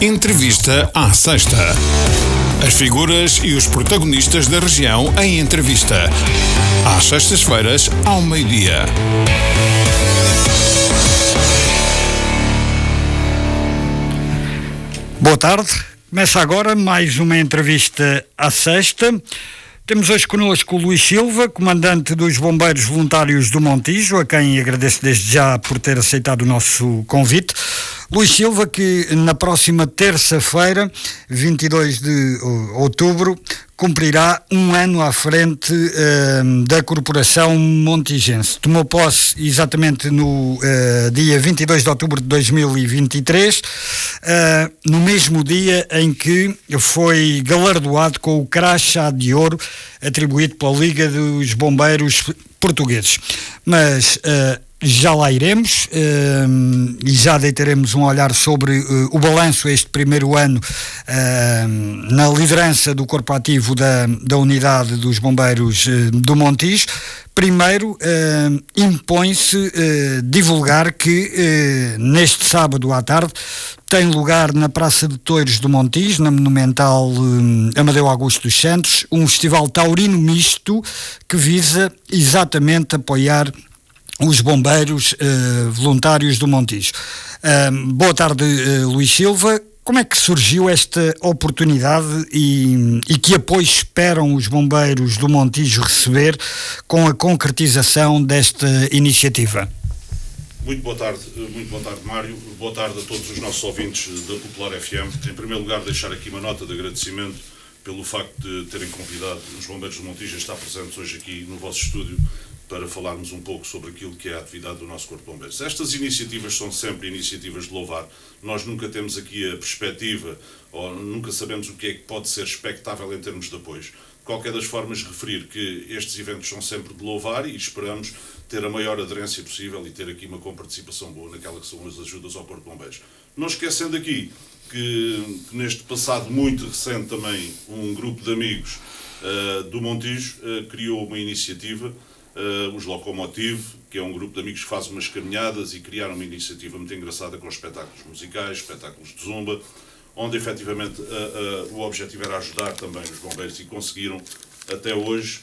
Entrevista à Sexta. As figuras e os protagonistas da região em entrevista. Às sextas-feiras, ao meio-dia. Boa tarde. Começa agora mais uma entrevista à Sexta. Temos hoje connosco o Luís Silva, comandante dos Bombeiros Voluntários do Montijo, a quem agradeço desde já por ter aceitado o nosso convite. Luís Silva, que na próxima terça-feira, 22 de outubro, cumprirá um ano à frente da Corporação Montijense. Tomou posse exatamente no dia 22 de outubro de 2023, no mesmo dia em que foi galardoado com o Crachá de Ouro, atribuído pela Liga dos Bombeiros Portugueses. Mas já lá iremos e já deitaremos um olhar sobre o balanço a este primeiro ano na liderança do corpo ativo da unidade dos bombeiros do Montijo. Primeiro, impõe-se divulgar que neste sábado à tarde tem lugar na Praça de Touros do Montijo, na Monumental Amadeu Augusto dos Santos, um festival taurino misto que visa exatamente apoiar os bombeiros voluntários do Montijo. Boa tarde, Luís Silva. Como é que surgiu esta oportunidade e que apoio esperam os bombeiros do Montijo receber com a concretização desta iniciativa? Muito boa tarde, Mário. Boa tarde a todos os nossos ouvintes da Popular FM. Em primeiro lugar, deixar aqui uma nota de agradecimento pelo facto de terem convidado os bombeiros do Montijo a estar presentes hoje aqui no vosso estúdio para falarmos um pouco sobre aquilo que é a atividade do nosso Corpo de Bombeiros. Estas iniciativas são sempre iniciativas de louvar. Nós nunca temos aqui a perspectiva, ou nunca sabemos o que é que pode ser expectável em termos de apoios. De qualquer das formas, referir que estes eventos são sempre de louvar e esperamos ter a maior aderência possível e ter aqui uma comparticipação boa naquela que são as ajudas ao Corpo de Bombeiros. Não esquecendo aqui que neste passado muito recente também um grupo de amigos do Montijo criou uma iniciativa, os Locomotive, que é um grupo de amigos que faz umas caminhadas e criaram uma iniciativa muito engraçada com espetáculos musicais, espetáculos de zumba, onde efetivamente o objetivo era ajudar também os bombeiros e conseguiram até hoje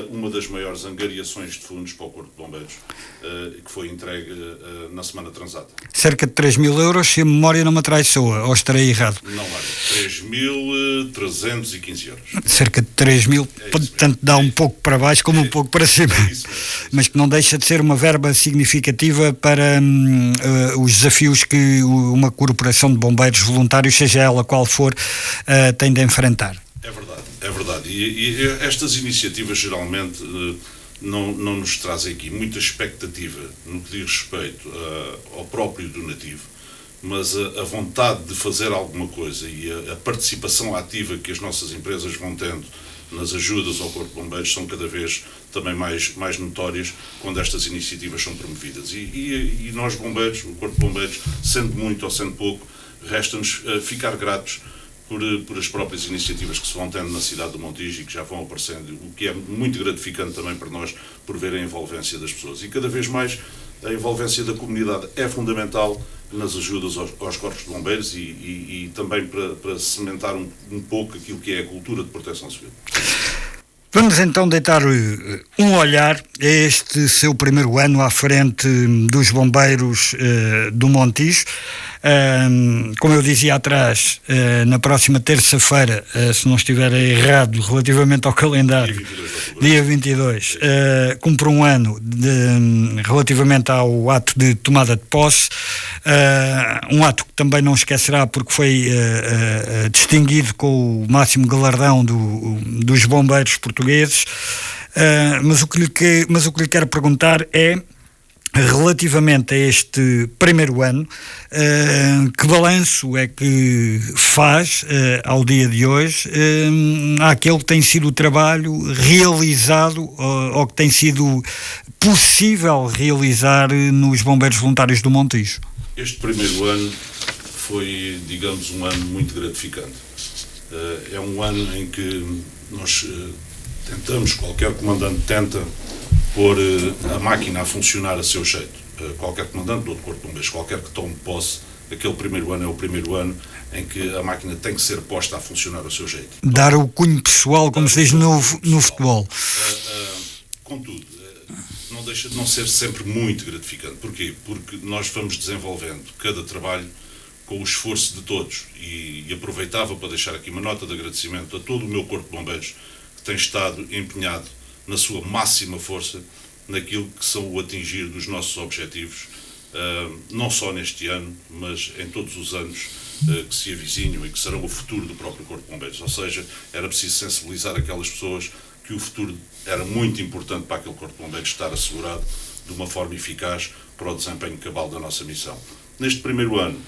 uma das maiores angariações de fundos para o Corpo de Bombeiros, que foi entregue na semana transata. Cerca de 3.000 euros, se a memória não me traiçoa, ou estarei errado? Não, Mário, 3.315 euros. Cerca de 3.000, portanto dá um pouco para baixo como um pouco para cima, mas que não deixa de ser uma verba significativa para os desafios que uma corporação de bombeiros voluntários, seja ela qual for, tem de enfrentar. É verdade. E estas iniciativas geralmente não nos trazem aqui muita expectativa no que diz respeito ao próprio donativo, mas a vontade de fazer alguma coisa e a participação ativa que as nossas empresas vão tendo nas ajudas ao Corpo de Bombeiros são cada vez também mais notórias quando estas iniciativas são promovidas. E nós, bombeiros, o Corpo de Bombeiros, sendo muito ou sendo pouco, resta-nos ficar gratos por as próprias iniciativas que se vão tendo na cidade do Montijo e que já vão aparecendo, o que é muito gratificante também para nós por ver a envolvência das pessoas. E cada vez mais a envolvência da comunidade é fundamental nas ajudas aos corpos de bombeiros e também para cimentar um pouco aquilo que é a cultura de proteção civil. Vamos então deitar um olhar a este seu primeiro ano à frente dos bombeiros do Montijo. Como eu dizia atrás, na próxima terça-feira, se não estiver errado relativamente ao calendário, dia 22, cumpre um ano relativamente ao ato de tomada de posse, um ato que também não esquecerá porque foi distinguido com o máximo galardão dos bombeiros portugueses, mas o que lhe quero perguntar é, relativamente a este primeiro ano, que balanço é que faz ao dia de hoje àquele que tem sido o trabalho realizado ou que tem sido possível realizar nos Bombeiros Voluntários do Montijo? Este primeiro ano foi, digamos, um ano muito gratificante. É um ano em que nós tentamos, qualquer comandante tenta pôr a máquina a funcionar a seu jeito. Qualquer comandante do outro Corpo de Bombeiros, qualquer que tome posse, aquele primeiro ano é o primeiro ano em que a máquina tem que ser posta a funcionar ao seu jeito. Dar o cunho pessoal, como se diz no futebol. Contudo, não deixa de não ser sempre muito gratificante. Porquê? Porque nós vamos desenvolvendo cada trabalho com o esforço de todos, e aproveitava para deixar aqui uma nota de agradecimento a todo o meu corpo de bombeiros que tem estado empenhado na sua máxima força naquilo que são o atingir dos nossos objetivos, não só neste ano, mas em todos os anos que se avizinham e que serão o futuro do próprio Corpo de Bombeiros. Ou seja, era preciso sensibilizar aquelas pessoas que o futuro era muito importante para aquele Corpo de Bombeiros estar assegurado de uma forma eficaz para o desempenho cabal da nossa missão. Neste primeiro ano,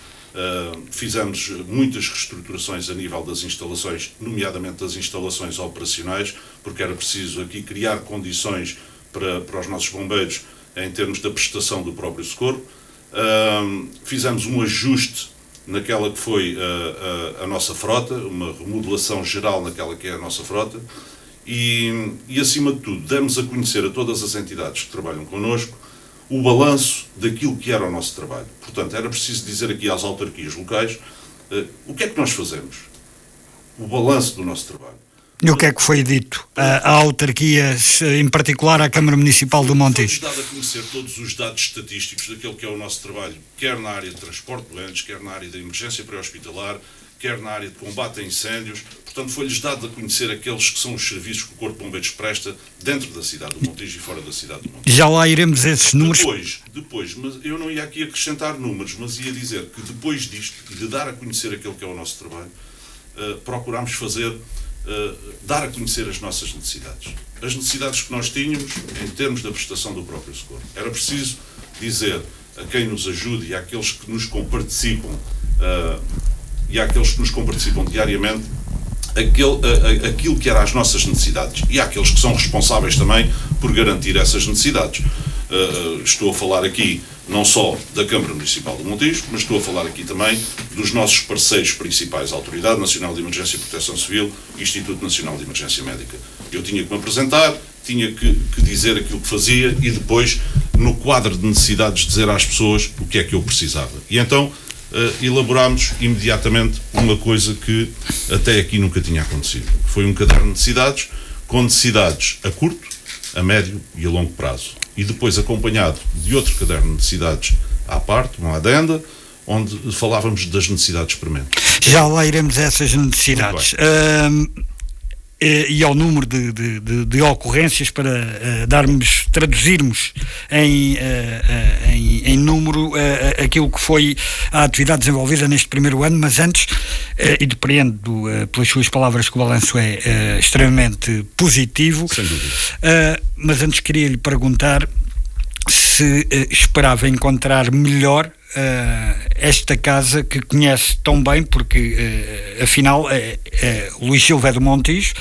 fizemos muitas reestruturações a nível das instalações, nomeadamente das instalações operacionais, porque era preciso aqui criar condições para os nossos bombeiros em termos da prestação do próprio socorro. Fizemos um ajuste naquela que foi a nossa frota, uma remodelação geral naquela que é a nossa frota, e acima de tudo, demos a conhecer a todas as entidades que trabalham connosco o balanço daquilo que era o nosso trabalho. Portanto, era preciso dizer aqui às autarquias locais o que é que nós fazemos, o balanço do nosso trabalho. E o que é que foi dito a autarquias, em particular à Câmara Municipal do Montijo? Foi dado a conhecer todos os dados estatísticos daquele que é o nosso trabalho, quer na área de transporte de doentes, quer na área da emergência pré-hospitalar, quer na área de combate a incêndios. Portanto, foi-lhes dado a conhecer aqueles que são os serviços que o Corpo de Bombeiros presta dentro da cidade do Montijo e fora da cidade do Montijo. Já lá iremos a esses números. Depois, mas eu não ia aqui acrescentar números, mas ia dizer que depois disto, e de dar a conhecer aquele que é o nosso trabalho, procurámos dar a conhecer as nossas necessidades. As necessidades que nós tínhamos em termos da prestação do próprio socorro. Era preciso dizer a quem nos ajude e àqueles que nos comparticipam diariamente aquilo que eram as nossas necessidades e àqueles que são responsáveis também por garantir essas necessidades. Estou a falar aqui não só da Câmara Municipal do Montijo, mas estou a falar aqui também dos nossos parceiros principais, a Autoridade Nacional de Emergência e Proteção Civil e Instituto Nacional de Emergência Médica. Eu tinha que me apresentar, tinha que dizer aquilo que fazia e depois, no quadro de necessidades, dizer às pessoas o que é que eu precisava. E então elaborámos imediatamente uma coisa que até aqui nunca tinha acontecido. Foi um caderno de necessidades, com necessidades a curto, a médio e a longo prazo. E depois acompanhado de outro caderno de necessidades à parte, uma adenda, onde falávamos das necessidades prementes. Já lá iremos a essas necessidades. E ao número de ocorrências para traduzirmos em número aquilo que foi a atividade desenvolvida neste primeiro ano, mas antes, e depreendo pelas suas palavras que o balanço é extremamente positivo. Sem dúvida. Mas antes queria lhe perguntar se esperava encontrar melhor esta casa que conhece tão bem, porque afinal o Luís Silva é do Montijo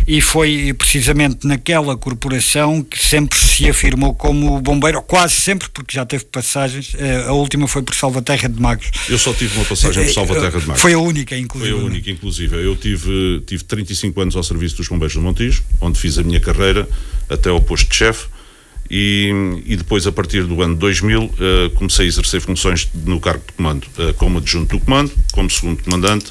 e foi precisamente naquela corporação que sempre se afirmou como bombeiro, ou quase sempre, porque já teve passagens. A última foi por Salvaterra de Magos. Eu só tive uma passagem por Salvaterra de Magos. Foi a única, inclusive. Foi a única, inclusive. Eu tive 35 anos ao serviço dos bombeiros do Montijo, onde fiz a minha carreira até ao posto de chefe. E depois, a partir do ano 2000, comecei a exercer funções no cargo de comando, como adjunto do comando, como segundo comandante,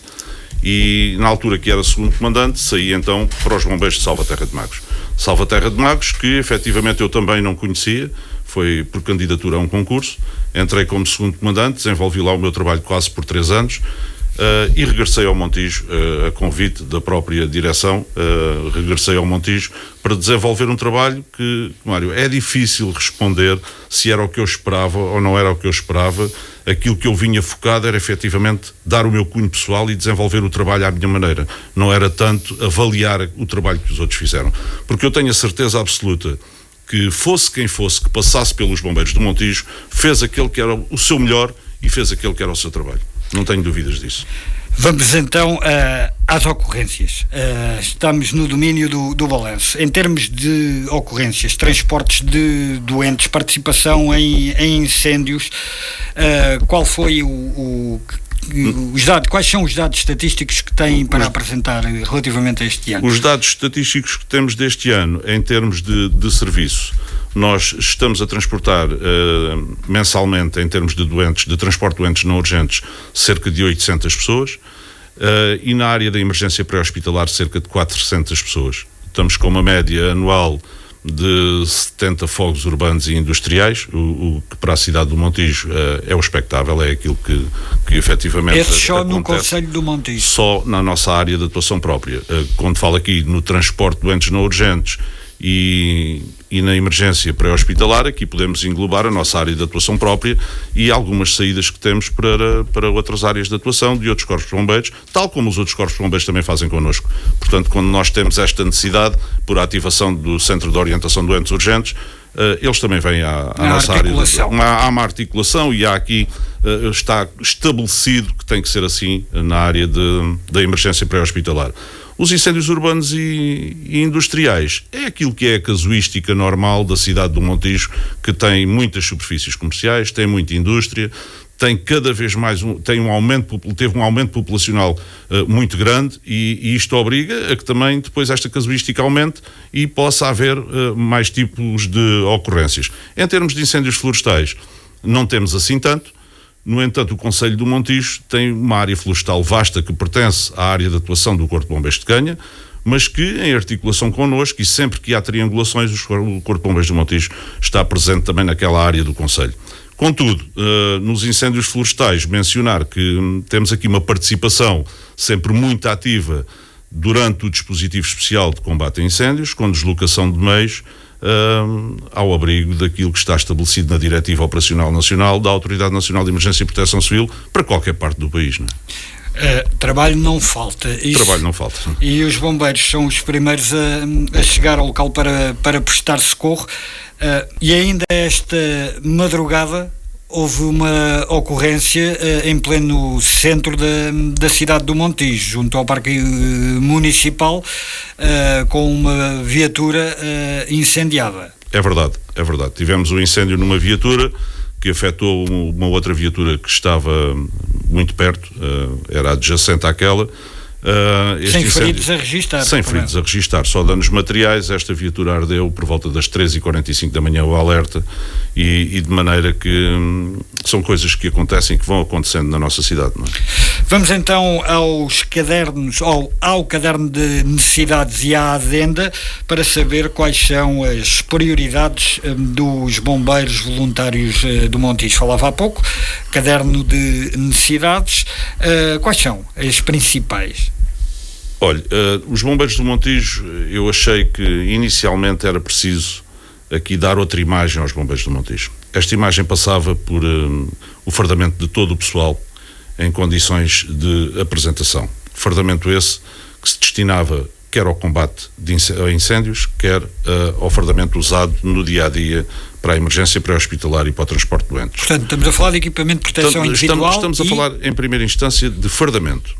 e na altura que era segundo comandante, saí então para os bombeiros de Salvaterra de Magos. Salvaterra de Magos, que efetivamente eu também não conhecia, foi por candidatura a um concurso, entrei como segundo comandante, desenvolvi lá o meu trabalho quase por 3 anos, e regressei ao Montijo a convite da própria direção, regressei ao Montijo para desenvolver um trabalho que, Mário, é difícil responder se era o que eu esperava ou não era o que eu esperava. Aquilo que eu vinha focado era efetivamente dar o meu cunho pessoal e desenvolver o trabalho à minha maneira, não era tanto avaliar o trabalho que os outros fizeram, porque eu tenho a certeza absoluta que fosse quem fosse que passasse pelos bombeiros do Montijo, fez aquele que era o seu melhor e fez aquele que era o seu trabalho. Não tenho dúvidas disso. Vamos então às ocorrências. Estamos no domínio do balanço. Em termos de ocorrências, transportes de doentes, participação em incêndios, qual foi os dados, quais são os dados estatísticos que têm para apresentar relativamente a este ano? Os dados estatísticos que temos deste ano, em termos de serviço, Nós estamos a transportar mensalmente, em termos de doentes, de transporte de doentes não urgentes, cerca de 800 pessoas e na área da emergência pré-hospitalar cerca de 400 pessoas. Estamos com uma média anual de 70 fogos urbanos e industriais, o que para a cidade do Montijo é o expectável, é aquilo que efetivamente esse só acontece. no concelho do Montijo? Só na nossa área de atuação própria. Quando falo aqui no transporte de doentes não urgentes e na emergência pré-hospitalar, aqui podemos englobar a nossa área de atuação própria e algumas saídas que temos para outras áreas de atuação de outros corpos de bombeiros, tal como os outros corpos de bombeiros também fazem connosco. Portanto, quando nós temos esta necessidade, por ativação do Centro de Orientação de Doentes Urgentes, eles também vêm à nossa área. Há uma articulação e há aqui, está estabelecido que tem que ser assim na área da emergência pré-hospitalar. Os incêndios urbanos e industriais é aquilo que é a casuística normal da cidade do Montijo, que tem muitas superfícies comerciais, tem muita indústria, tem cada vez mais teve um aumento populacional muito grande e isto obriga a que também depois esta casuística aumente e possa haver mais tipos de ocorrências. Em termos de incêndios florestais, não temos assim tanto. No entanto, o Concelho do Montijo tem uma área florestal vasta que pertence à área de atuação do Corpo de Bombeiros de Canha, mas que, em articulação connosco, e sempre que há triangulações, o Corpo de Bombeiros do Montijo está presente também naquela área do Concelho. Contudo, nos incêndios florestais, mencionar que temos aqui uma participação sempre muito ativa durante o dispositivo especial de combate a incêndios, com deslocação de meios, ao abrigo daquilo que está estabelecido na Diretiva Operacional Nacional da Autoridade Nacional de Emergência e Proteção Civil para qualquer parte do país, não é? Trabalho não falta. Trabalho não falta. E os bombeiros são os primeiros a chegar ao local para prestar socorro. E ainda esta madrugada houve uma ocorrência em pleno centro da cidade do Montijo, junto ao Parque Municipal, com uma viatura incendiada. É verdade. Tivemos um incêndio numa viatura que afetou uma outra viatura que estava muito perto, era adjacente àquela. Sem feridos a registrar. Sem feridos a registrar, só danos materiais. Esta viatura ardeu por volta das 3h45 da manhã, o alerta, e de maneira que são coisas que acontecem, que vão acontecendo na nossa cidade, não é? Vamos então aos cadernos, ao caderno de necessidades e à adenda, para saber quais são as prioridades dos bombeiros voluntários do Montijo. Falava há pouco, caderno de necessidades, quais são as principais? Olha, os bombeiros do Montijo, eu achei que inicialmente era preciso aqui dar outra imagem aos bombeiros do Montijo. Esta imagem passava por o fardamento de todo o pessoal em condições de apresentação. Fardamento esse que se destinava quer ao combate a incêndios, quer ao fardamento usado no dia-a-dia para a emergência pré-hospitalar e para o transporte de doentes. Portanto, estamos a falar de equipamento de proteção individual. Estamos a falar, em primeira instância, de fardamento.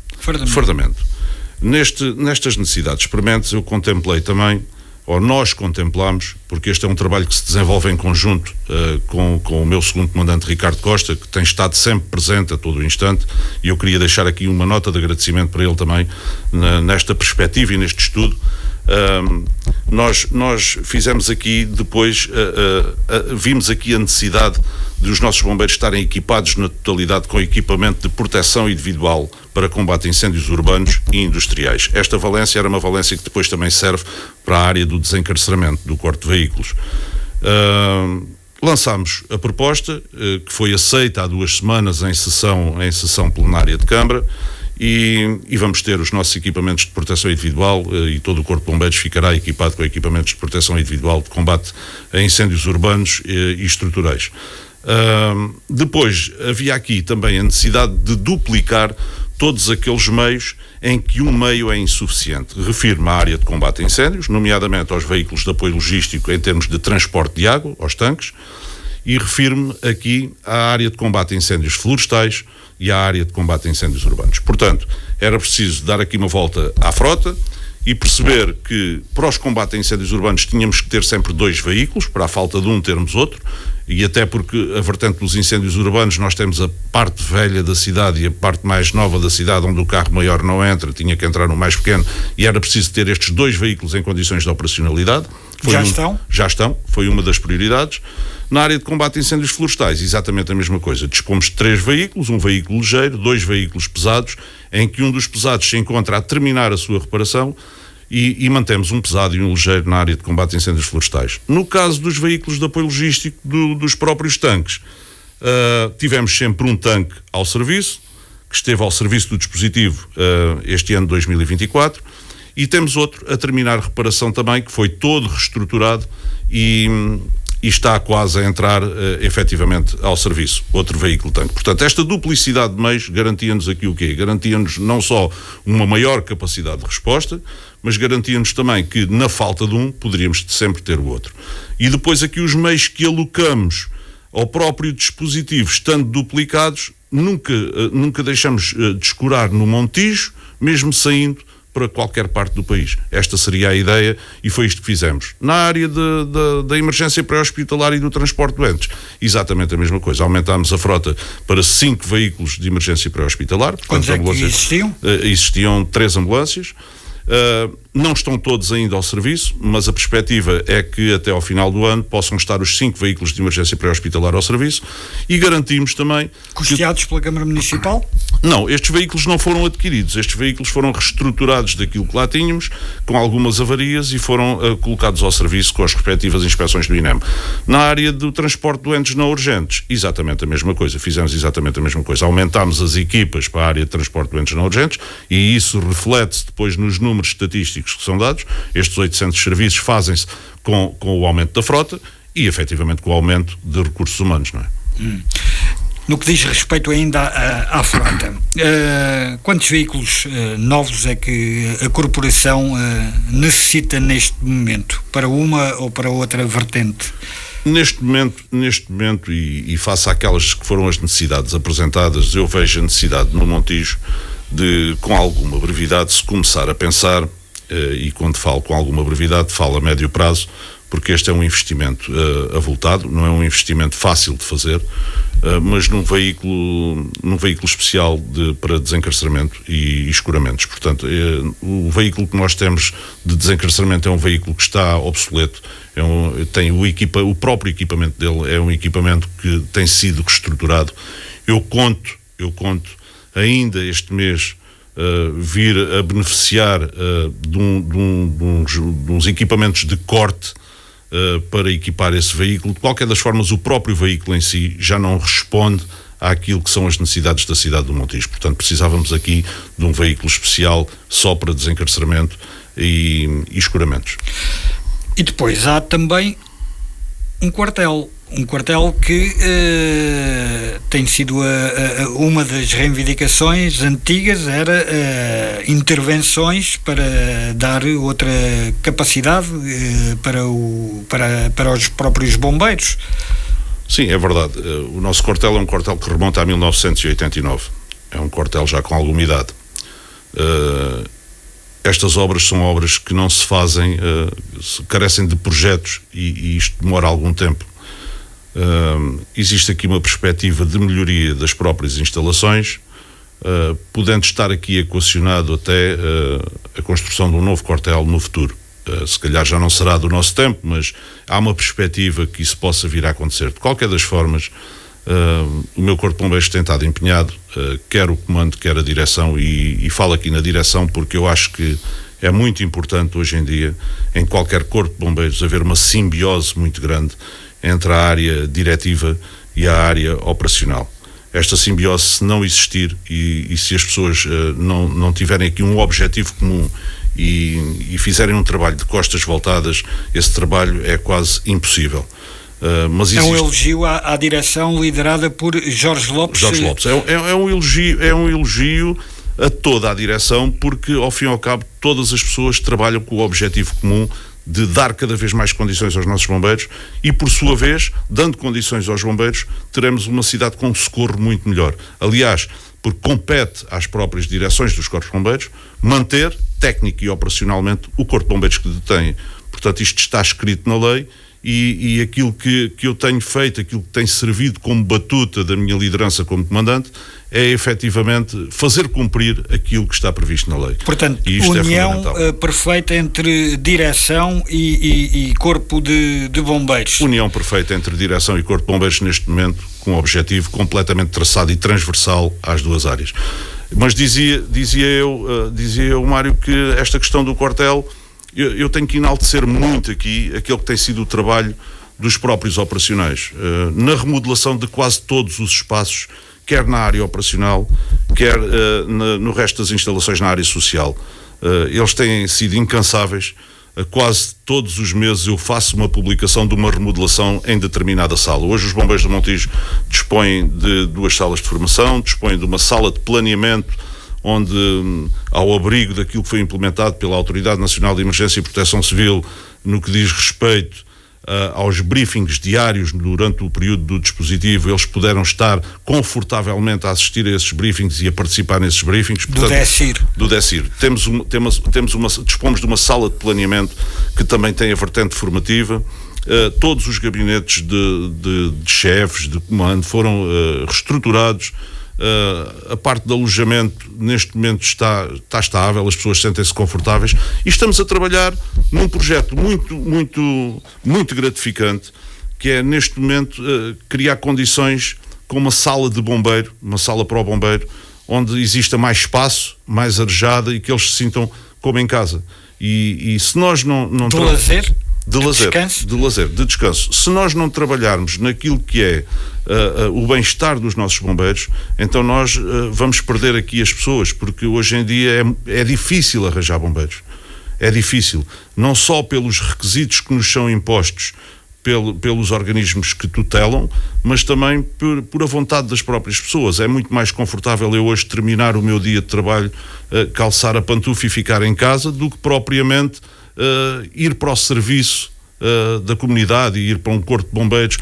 Nestas necessidades prementes eu contemplei também, ou nós contemplamos, porque este é um trabalho que se desenvolve em conjunto com o meu segundo comandante Ricardo Costa, que tem estado sempre presente a todo o instante, e eu queria deixar aqui uma nota de agradecimento para ele também nesta perspectiva e neste estudo. Nós fizemos aqui depois, vimos aqui a necessidade de os nossos bombeiros estarem equipados na totalidade com equipamento de proteção individual para combate a incêndios urbanos e industriais. Esta valência era uma valência que depois também serve para a área do desencarceramento do corpo de veículos. Lançámos a proposta, que foi aceita há 2 semanas em sessão plenária de Câmara, e vamos ter os nossos equipamentos de proteção individual e todo o Corpo de Bombeiros ficará equipado com equipamentos de proteção individual de combate a incêndios urbanos e estruturais. Depois havia aqui também a necessidade de duplicar todos aqueles meios em que um meio é insuficiente. Refiro-me à área de combate a incêndios, nomeadamente aos veículos de apoio logístico em termos de transporte de água, aos tanques, e refiro-me aqui à área de combate a incêndios florestais e à área de combate a incêndios urbanos. Portanto, era preciso dar aqui uma volta à frota e perceber que para os combates a incêndios urbanos tínhamos que ter sempre 2 veículos, para a falta de um termos outro, e até porque a vertente dos incêndios urbanos nós temos a parte velha da cidade e a parte mais nova da cidade onde o carro maior não entra, tinha que entrar no mais pequeno, e era preciso ter estes 2 veículos em condições de operacionalidade. Já estão, foi uma das prioridades. Na área de combate a incêndios florestais, exatamente a mesma coisa. Dispomos de 3 veículos, um veículo ligeiro, 2 veículos pesados, em que um dos pesados se encontra a terminar a sua reparação e mantemos um pesado e um ligeiro na área de combate a incêndios florestais. No caso dos veículos de apoio logístico dos próprios tanques, tivemos sempre um tanque ao serviço, que esteve ao serviço do dispositivo este ano de 2024, e temos outro a terminar reparação também, que foi todo reestruturado e está quase a entrar efetivamente ao serviço, outro veículo tanque. Portanto, esta duplicidade de meios garantia-nos aqui o quê? Garantia-nos não só uma maior capacidade de resposta, mas garantia-nos também que, na falta de um, poderíamos sempre ter o outro. E depois aqui os meios que alocamos ao próprio dispositivo, estando duplicados, nunca deixamos de escorar no Montijo, mesmo saindo para qualquer parte do país. Esta seria a ideia e foi isto que fizemos. Na área da emergência pré-hospitalar e do transporte de doentes, exatamente a mesma coisa. Aumentámos a frota para 5 veículos de emergência pré-hospitalar. Quantos é que existiam? Existiam 3 ambulâncias. Não estão todos ainda ao serviço, mas a perspectiva é que até ao final do ano possam estar os 5 veículos de emergência pré-hospitalar ao serviço, e garantimos também... Custeados pela Câmara Municipal? Não, estes veículos não foram adquiridos, estes veículos foram reestruturados daquilo que lá tínhamos, com algumas avarias, e foram colocados ao serviço com as respectivas inspeções do INEM. Na área do transporte de doentes não urgentes, exatamente a mesma coisa, fizemos exatamente a mesma coisa. Aumentámos as equipas para a área de transporte de doentes não urgentes, e isso reflete-se depois nos números estatísticos que são dados. Estes 800 serviços fazem-se com o aumento da frota e, efetivamente, com o aumento de recursos humanos, não é? No que diz respeito ainda à frota, quantos veículos novos é que a corporação necessita neste momento, para uma ou para outra vertente? Neste momento e face àquelas que foram as necessidades apresentadas, eu vejo a necessidade no Montijo de, com alguma brevidade, se começar a pensar, e quando falo com alguma brevidade, falo a médio prazo, porque este é um investimento avultado, não é um investimento fácil de fazer, mas num veículo especial para desencarceramento e escoramentos. Portanto, o veículo que nós temos de desencarceramento é um veículo que está obsoleto, tem o próprio equipamento dele é um equipamento que tem sido reestruturado. Eu conto ainda este mês vir a beneficiar de uns equipamentos de corte para equipar esse veículo. De qualquer das formas, o próprio veículo em si já não responde àquilo que são as necessidades da cidade do Montijo. Portanto, precisávamos aqui de um veículo especial só para desencarceramento e escoramentos. E depois há também um quartel que tem sido uma das reivindicações antigas, era intervenções para dar outra capacidade para os próprios bombeiros. Sim, é verdade. O nosso quartel é um quartel que remonta a 1989. É um quartel já com alguma idade. Estas obras são obras que não se fazem, carecem de projetos e isto demora algum tempo. Existe aqui uma perspectiva de melhoria das próprias instalações, podendo estar aqui equacionado até a construção de um novo quartel no futuro. Se calhar já não será do nosso tempo, mas há uma perspectiva que isso possa vir a acontecer. De qualquer das formas, o meu Corpo de Bombeiros tem estado empenhado, quer o comando, quer a direção, e falo aqui na direção porque eu acho que é muito importante hoje em dia, em qualquer Corpo de Bombeiros, haver uma simbiose muito grande entre a área diretiva e a área operacional. Esta simbiose, se não existir e se as pessoas não tiverem aqui um objetivo comum e fizerem um trabalho de costas voltadas, esse trabalho é quase impossível. Mas existe... É um elogio à direção liderada por Jorge Lopes. Jorge Lopes. É um elogio a toda a direção, porque ao fim e ao cabo todas as pessoas trabalham com o objetivo comum de dar cada vez mais condições aos nossos bombeiros e, por sua vez, dando condições aos bombeiros, teremos uma cidade com um socorro muito melhor. Aliás, porque compete às próprias direções dos corpos de bombeiros manter, técnico e operacionalmente, o corpo de bombeiros que detém. Portanto, isto está escrito na lei e aquilo que eu tenho feito, aquilo que tem servido como batuta da minha liderança como comandante, é efetivamente fazer cumprir aquilo que está previsto na lei. Portanto, e isto união perfeita entre direção e corpo de bombeiros. União perfeita entre direção e corpo de bombeiros neste momento, com um objetivo completamente traçado e transversal às duas áreas. Mas dizia eu, Mário, que esta questão do quartel, eu tenho que enaltecer muito aqui aquele que tem sido o trabalho dos próprios operacionais, na remodelação de quase todos os espaços, quer na área operacional, quer no resto das instalações na área social. Eles têm sido incansáveis. Quase todos os meses eu faço uma publicação de uma remodelação em determinada sala. Hoje os bombeiros do Montijo dispõem de 2 salas de formação, dispõem de uma sala de planeamento, onde, ao abrigo daquilo que foi implementado pela Autoridade Nacional de Emergência e Proteção Civil, no que diz respeito aos briefings diários durante o período do dispositivo, eles puderam estar confortavelmente a assistir a esses briefings e a participar nesses briefings. Portanto, do DECIR. Dispomos de uma sala de planeamento que também tem a vertente formativa. Todos os gabinetes de chefes, de comando, foram reestruturados. A parte de alojamento neste momento está estável, as pessoas sentem-se confortáveis e estamos a trabalhar num projeto muito gratificante, que é neste momento criar condições com uma sala de bombeiro, uma sala para o bombeiro, onde exista mais espaço, mais arejada e que eles se sintam como em casa. E se nós não de descanso. Se nós não trabalharmos naquilo que é o bem-estar dos nossos bombeiros, então nós vamos perder aqui as pessoas, porque hoje em dia é difícil arranjar bombeiros. É difícil, não só pelos requisitos que nos são impostos pelos organismos que tutelam, mas também por a vontade das próprias pessoas. É muito mais confortável eu hoje terminar o meu dia de trabalho, calçar a pantufa e ficar em casa, do que propriamente ir para o serviço da comunidade e ir para um corpo de bombeiros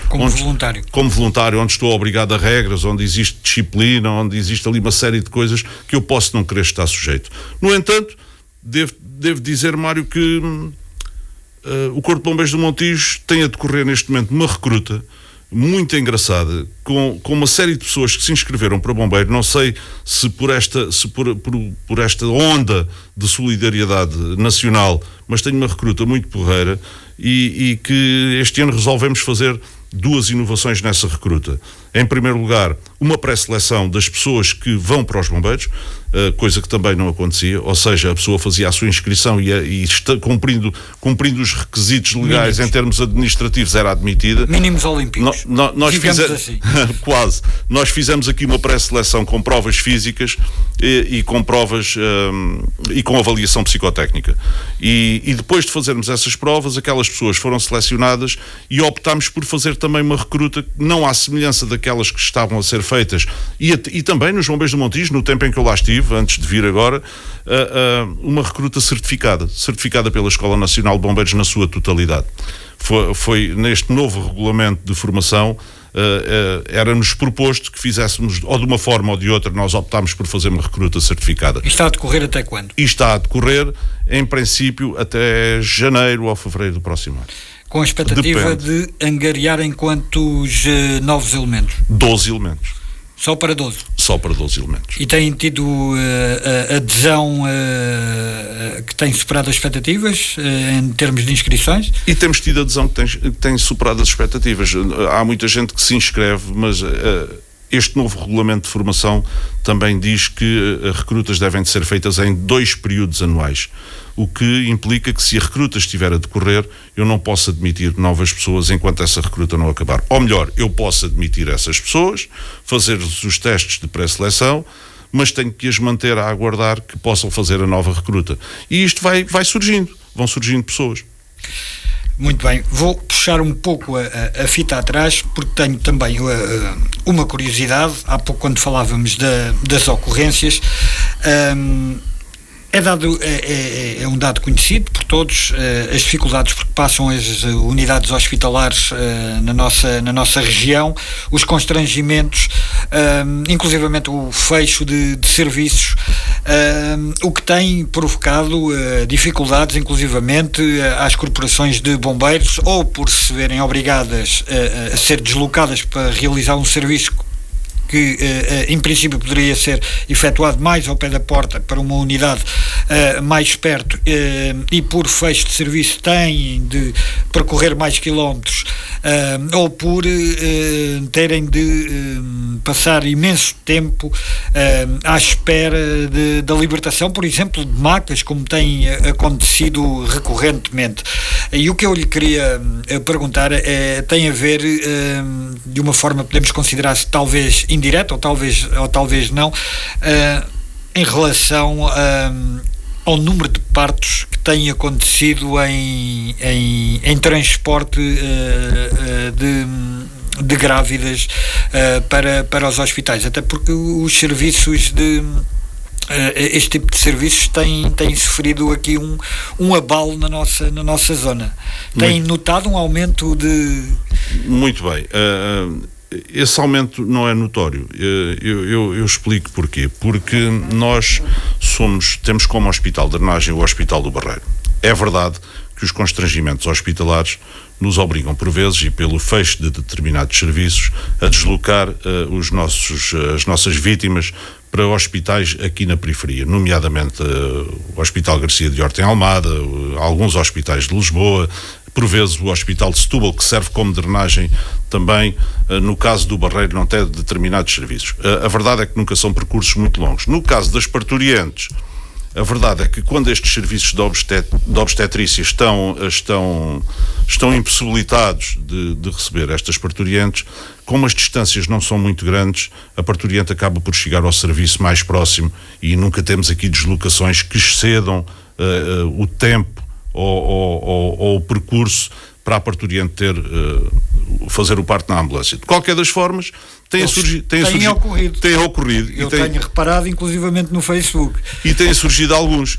como voluntário, onde estou obrigado a regras, onde existe disciplina, onde existe ali uma série de coisas que eu posso não querer estar sujeito. No entanto, devo dizer, Mário, que o Corpo de Bombeiros do Montijo tem a decorrer neste momento uma recruta muito engraçada, com uma série de pessoas que se inscreveram para bombeiro. Não sei se por esta onda de solidariedade nacional, mas tenho uma recruta muito porreira e que este ano resolvemos fazer 2 inovações nessa recruta. Em primeiro lugar, uma pré-seleção das pessoas que vão para os bombeiros, coisa que também não acontecia, ou seja, a pessoa fazia a sua inscrição e cumprindo os requisitos legais mínimos. Em termos administrativos, era admitida. Mínimos olímpicos. Assim. Quase. Nós fizemos aqui uma pré-seleção com provas físicas e com provas e com avaliação psicotécnica. E depois de fazermos essas provas, aquelas pessoas foram selecionadas e optámos por fazer também uma recruta, não à semelhança daquelas que estavam a ser feitas e também nos Bombeiros do Montijo, no tempo em que eu lá estive, antes de vir agora, uma recruta certificada pela Escola Nacional de Bombeiros na sua totalidade. Foi neste novo regulamento de formação, era-nos proposto que fizéssemos, ou de uma forma ou de outra, nós optámos por fazer uma recruta certificada. E está a decorrer até quando? E está a decorrer, em princípio, até janeiro ou fevereiro do próximo ano. Com a expectativa de angariarem quantos novos elementos? 12 elementos. Só para 12? Só para 12 elementos. E têm tido adesão que tem superado as expectativas em termos de inscrições? E temos tido adesão que tem superado as expectativas. Há muita gente que se inscreve, mas este novo regulamento de formação também diz que as recrutas devem de ser feitas em 2 períodos anuais, o que implica que, se a recruta estiver a decorrer, eu não posso admitir novas pessoas enquanto essa recruta não acabar. Ou melhor, eu posso admitir essas pessoas, fazer os testes de pré-seleção, mas tenho que as manter a aguardar que possam fazer a nova recruta. E isto vai surgindo, vão surgindo pessoas. Muito bem, vou puxar um pouco a fita atrás, porque tenho também uma curiosidade. Há pouco, quando falávamos das ocorrências, é um dado conhecido por todos, as dificuldades por que passam as unidades hospitalares na nossa região, os constrangimentos, inclusivamente o fecho de serviços. o que tem provocado dificuldades, inclusivamente, às corporações de bombeiros, ou por se verem obrigadas a ser deslocadas para realizar um serviço que em princípio poderia ser efetuado mais ao pé da porta para uma unidade mais perto, e por fecho de serviço têm de percorrer mais quilómetros, ou por terem de passar imenso tempo à espera da libertação, por exemplo, de macas, como tem acontecido recorrentemente. E o que eu lhe queria perguntar tem a ver, de uma forma podemos considerar-se talvez indireta, ou talvez não, em relação ao número de partos que têm acontecido em transporte de grávidas para os hospitais, até porque os serviços este tipo de serviços tem sofrido aqui um abalo na nossa zona. Tem notado um aumento de... Muito bem. Esse aumento não é notório. Eu explico porquê. Porque nós temos como hospital de drenagem o Hospital do Barreiro. É verdade que os constrangimentos hospitalares nos obrigam, por vezes, e pelo fecho de determinados serviços, a deslocar as nossas vítimas para hospitais aqui na periferia, nomeadamente o Hospital Garcia de Horta em Almada, alguns hospitais de Lisboa, por vezes o Hospital de Setúbal, que serve como drenagem também, no caso do Barreiro, não tem determinados serviços. A verdade é que nunca são percursos muito longos. No caso das parturientes, a verdade é que quando estes serviços de obstetrícia estão impossibilitados de receber estas parturientes, como as distâncias não são muito grandes, a parturiente acaba por chegar ao serviço mais próximo e nunca temos aqui deslocações que excedam o tempo ou o percurso para a parturiente fazer o parto na ambulância. De qualquer das formas, tem ocorrido. Eu tenho reparado, inclusivamente no Facebook. E têm surgido alguns.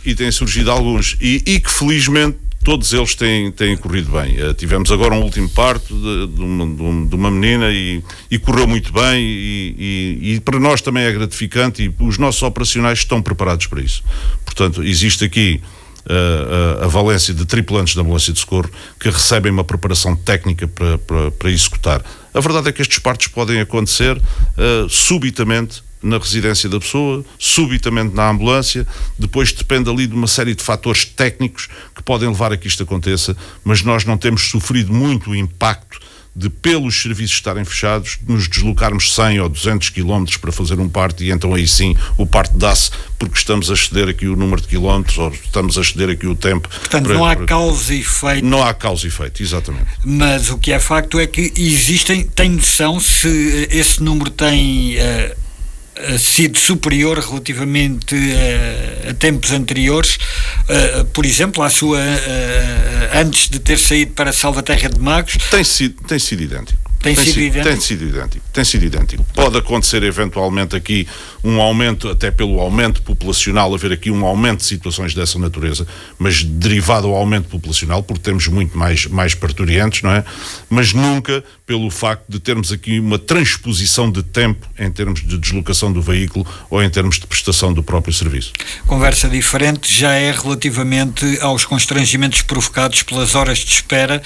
E que felizmente todos eles têm corrido bem. Tivemos agora um último parto de uma menina e correu muito bem e para nós também é gratificante e os nossos operacionais estão preparados para isso. Portanto, existe aqui a valência de tripulantes da ambulância de socorro que recebem uma preparação técnica para executar. A verdade é que estes partos podem acontecer subitamente na residência da pessoa, subitamente na ambulância, depois depende ali de uma série de fatores técnicos que podem levar a que isto aconteça, mas nós não temos sofrido muito o impacto de, pelos serviços estarem fechados, nos deslocarmos 100 ou 200 quilómetros para fazer um parto e então aí sim o parto dá-se porque estamos a exceder aqui o número de quilómetros ou estamos a exceder aqui o tempo. Portanto, não há causa e efeito. Não há causa e efeito, exatamente. Mas o que é facto é que tem noção se esse número tem sido superior relativamente a tempos anteriores, por exemplo, à sua antes de ter saído para Salvaterra de Magos? Tem sido idêntico. Tem sido idêntico. Pode acontecer eventualmente aqui um aumento, até pelo aumento populacional, haver aqui um aumento de situações dessa natureza, mas derivado ao aumento populacional, porque temos muito mais parturientes, não é? Mas nunca pelo facto de termos aqui uma transposição de tempo em termos de deslocação do veículo ou em termos de prestação do próprio serviço. Conversa diferente já é relativamente aos constrangimentos provocados pelas horas de espera,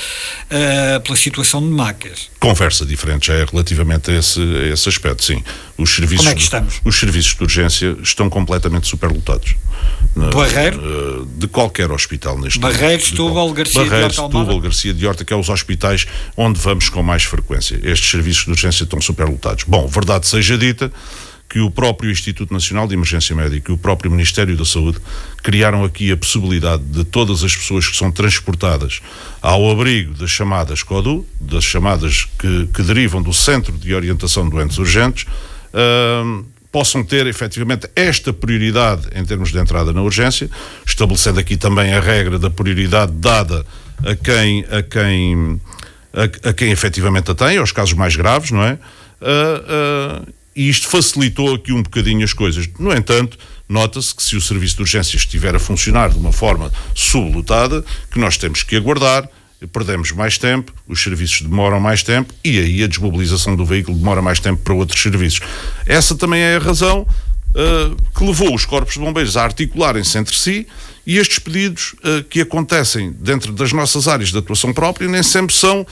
pela situação de macas. Conversa diferente já é relativamente a esse aspecto, sim. Os serviços, como é que estamos? Os serviços de urgência estão completamente superlotados. Barreiro? De qualquer hospital neste momento. Barreiro, Setúbal, Garcia de Horta, Setúbal, Garcia de Horta, que é os hospitais onde vamos com mais frequência. Estes serviços de urgência estão superlotados. Bom, verdade seja dita que o próprio Instituto Nacional de Emergência Médica e o próprio Ministério da Saúde criaram aqui a possibilidade de todas as pessoas que são transportadas ao abrigo das chamadas CODU, das chamadas que derivam do Centro de Orientação de Doentes Urgentes, possam ter efetivamente esta prioridade em termos de entrada na urgência, estabelecendo aqui também a regra da prioridade dada a quem efetivamente a tem, aos casos mais graves, não é? E isto facilitou aqui um bocadinho as coisas. No entanto, nota-se que se o serviço de urgência estiver a funcionar de uma forma sublotada, que nós temos que aguardar, perdemos mais tempo, os serviços demoram mais tempo e aí a desmobilização do veículo demora mais tempo para outros serviços. Essa também é a razão que levou os corpos de bombeiros a articularem-se entre si, e estes pedidos que acontecem dentro das nossas áreas de atuação própria nem sempre são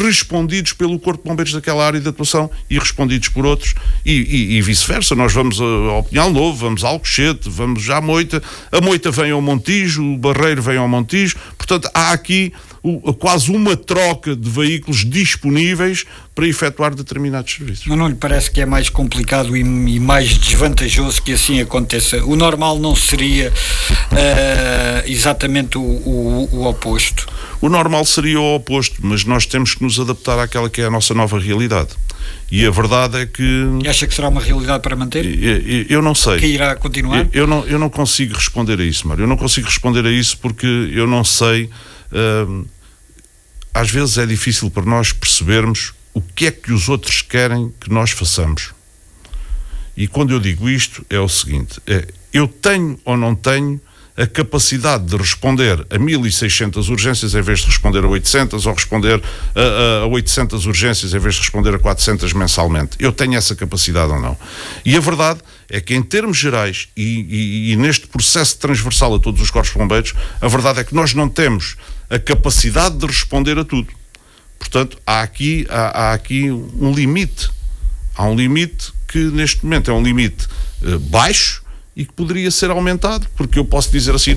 respondidos pelo Corpo de Bombeiros daquela área de atuação e respondidos por outros, e vice-versa. Nós vamos ao Pinhal Novo, vamos a Alcochete, vamos à Moita, a Moita vem ao Montijo, o Barreiro vem ao Montijo, portanto há aqui quase uma troca de veículos disponíveis para efetuar determinados serviços. Mas não lhe parece que é mais complicado e mais desvantajoso que assim aconteça? O normal não seria exatamente o oposto? O normal seria o oposto, mas nós temos que nos adaptar àquela que é a nossa nova realidade. E a verdade é que... E acha que será uma realidade para manter? Eu não sei. Que irá continuar? Eu não consigo responder a isso, Mário. Eu não consigo responder a isso porque eu não sei... às vezes é difícil para nós percebermos o que é que os outros querem que nós façamos. E quando eu digo isto, é o seguinte: eu tenho ou não tenho a capacidade de responder a 1.600 urgências em vez de responder a 800, ou responder a 800 urgências em vez de responder a 400 mensalmente. Eu tenho essa capacidade ou não? E a verdade é que, em termos gerais, e neste processo transversal a todos os corpos de bombeiros, a verdade é que nós não temos a capacidade de responder a tudo. Portanto, há aqui um limite. Há um limite que, neste momento, é um limite baixo, e que poderia ser aumentado, porque eu posso dizer assim,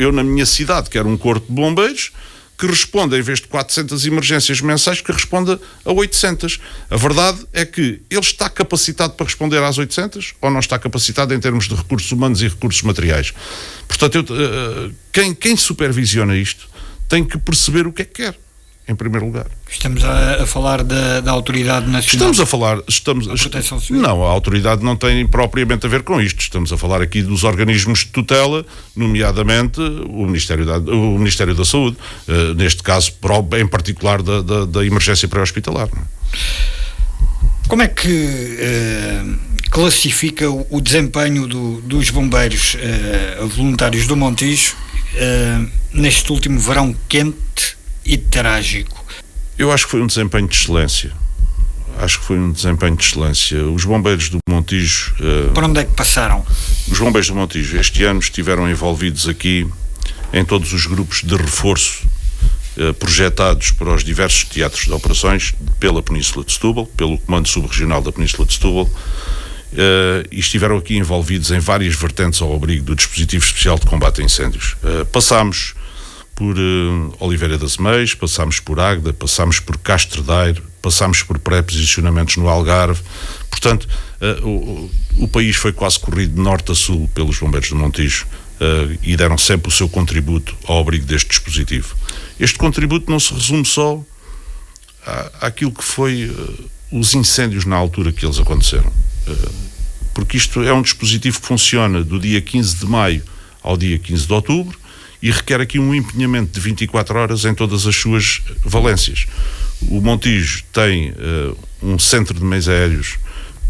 eu na minha cidade quero um corpo de bombeiros que responda, em vez de 400 emergências mensais, que responda a 800. A verdade é que ele está capacitado para responder às 800 ou não está capacitado em termos de recursos humanos e recursos materiais. Portanto, quem supervisiona isto tem que perceber o que é que quer, em primeiro lugar. Estamos a falar da Autoridade Nacional. Da Proteção Civil. Não, a autoridade não tem propriamente a ver com isto. Estamos a falar aqui dos organismos de tutela, nomeadamente o Ministério da Saúde, neste caso, em particular, da emergência pré-hospitalar. Como é que classifica o desempenho dos bombeiros voluntários do Montijo neste último verão quente e trágico? Eu acho que foi um desempenho de excelência. Os bombeiros do Montijo... Por onde é que passaram? Os bombeiros do Montijo este ano estiveram envolvidos aqui em todos os grupos de reforço projetados para os diversos teatros de operações pela Península de Setúbal, pelo Comando Subregional da Península de Setúbal, e estiveram aqui envolvidos em várias vertentes ao abrigo do dispositivo especial de combate a incêndios. Passámos por Oliveira das Meias, passámos por Águeda, passámos por Castro Daire, passámos por pré-posicionamentos no Algarve. Portanto, o país foi quase corrido de norte a sul pelos bombeiros do Montijo, e deram sempre o seu contributo ao abrigo deste dispositivo. Este contributo não se resume só àquilo que foi os incêndios na altura que eles aconteceram, porque isto é um dispositivo que funciona do dia 15 de maio ao dia 15 de outubro, e requer aqui um empenhamento de 24 horas em todas as suas valências. O Montijo tem um centro de meios aéreos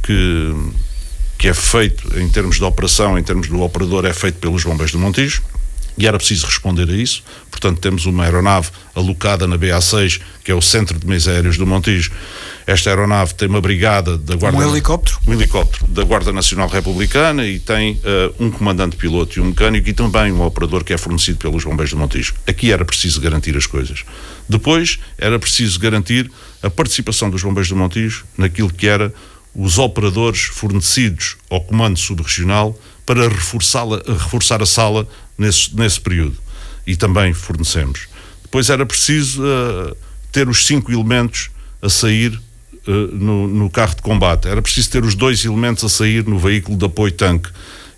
que é feito, em termos de operação, em termos do operador, é feito pelos bombeiros do Montijo, e era preciso responder a isso. Portanto, temos uma aeronave alocada na BA6, que é o centro de meios aéreos do Montijo. Esta aeronave tem uma brigada da Guarda... Um helicóptero? Um helicóptero da Guarda Nacional Republicana, e tem um comandante-piloto e um mecânico, e também um operador que é fornecido pelos bombeiros do Montijo. Aqui era preciso garantir as coisas. Depois, era preciso garantir a participação dos bombeiros do Montijo naquilo que era os operadores fornecidos ao Comando Subregional para reforçar a sala nesse período. E também fornecemos. Depois era preciso ter os 5 elementos a sair no carro de combate. Era preciso ter os 2 elementos a sair no veículo de apoio tanque.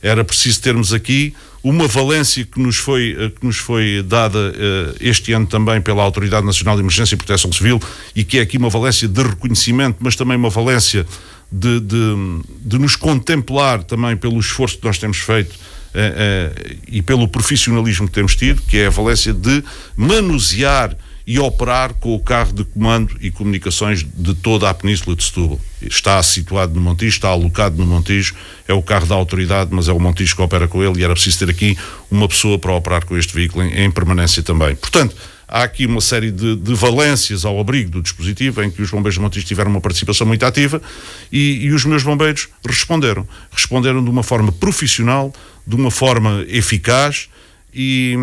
Era preciso termos aqui uma valência que nos foi dada este ano também pela Autoridade Nacional de Emergência e Proteção Civil, e que é aqui uma valência de reconhecimento, mas também uma valência de nos contemplar também pelo esforço que nós temos feito e pelo profissionalismo que temos tido, que é a valência de manusear e operar com o carro de comando e comunicações de toda a Península de Setúbal. Está situado no Montijo, está alocado no Montijo, é o carro da autoridade, mas é o Montijo que opera com ele, e era preciso ter aqui uma pessoa para operar com este veículo em permanência também. Portanto, há aqui uma série de valências ao abrigo do dispositivo, em que os bombeiros de Montijo tiveram uma participação muito ativa e os meus bombeiros responderam de uma forma profissional, de uma forma eficaz e